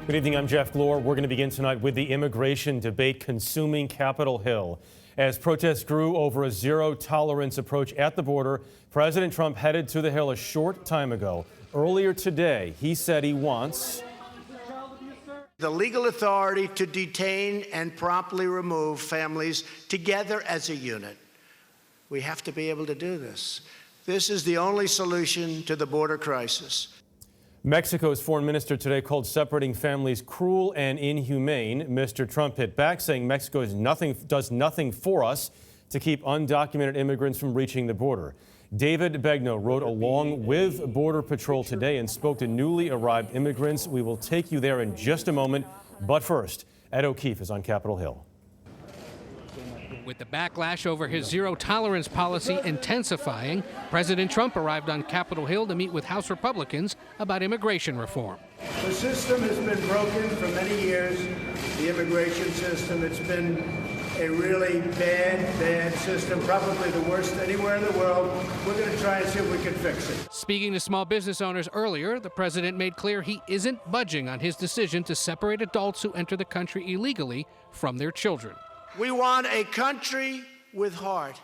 Good evening, I'm Jeff Glor. We're going to begin tonight with the immigration debate consuming Capitol Hill. As protests grew over a zero-tolerance approach at the border, President Trump headed to the Hill a short time ago. Earlier today, he said he wants the legal authority to detain and promptly remove families together as a unit. We have to be able to do this. This is the only solution to the border crisis. Mexico's foreign minister today called separating families cruel and inhumane. Mr. Trump hit back, saying Mexico does nothing for us to keep undocumented immigrants from reaching the border. David Begnaud rode along with Border Patrol today and spoke to newly arrived immigrants. We will take you there in just a moment. But first, Ed O'Keefe is on Capitol Hill. With the backlash over his zero-tolerance policy intensifying, President Trump arrived on Capitol Hill to meet with House Republicans about immigration reform. The system has been broken for many years, the immigration system. It's been a really bad system, probably the worst anywhere in the world. We're going to try and see if we can fix it. Speaking to small business owners earlier, the president made clear he isn't budging on his decision to separate adults who enter the country illegally from their children. We want a country with heart.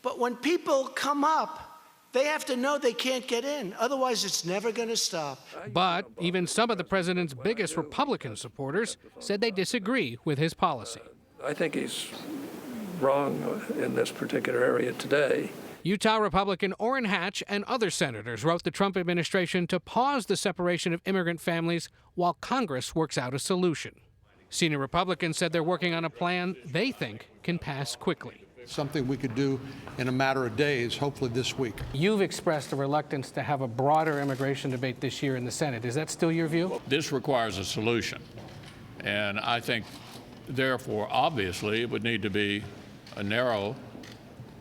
But when people come up, they have to know they can't get in. Otherwise, it's never going to stop. But even some of the president's biggest Republican supporters said they disagree with his policy. I think he's wrong in this particular area today. Utah Republican Orrin Hatch and other senators wrote the Trump administration to pause the separation of immigrant families while Congress works out a solution. Senior Republicans said they're working on a plan they think can pass quickly. Something we could do in a matter of days, hopefully this week. You've expressed a reluctance to have a broader immigration debate this year in the Senate. Is that still your view? This requires a solution. And I think, therefore, obviously, it would need to be a narrow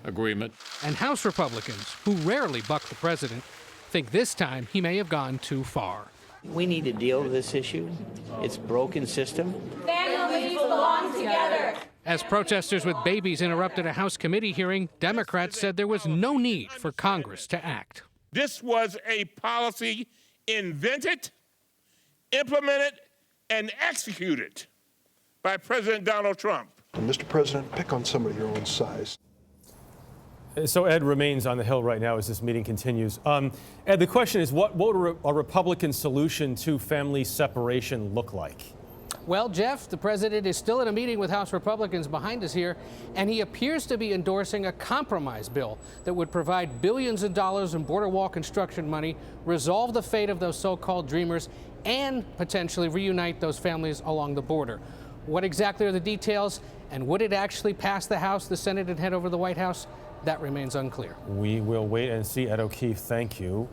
agreement. And House Republicans, who rarely buck the president, think this time he may have gone too far. We need to deal with this issue. It's a broken system. Families belong together. As protesters with babies interrupted a House committee hearing, Democrats said there was no need for Congress to act. This was a policy invented, implemented, and executed by President Donald Trump. And Mr. President, pick on somebody your own size. So Ed remains on the Hill right now as this meeting continues. Ed, the question is, what would a Republican solution to family separation look like? Well, Jeff, the president is still in a meeting with House Republicans behind us here, and he appears to be endorsing a compromise bill that would provide billions of dollars in border wall construction money, resolve the fate of those so-called dreamers, and potentially reunite those families along the border. What exactly are the details, and would it actually pass the House, the Senate, and head over to the White House? That remains unclear. We will wait and see. Ed O'Keefe, thank you.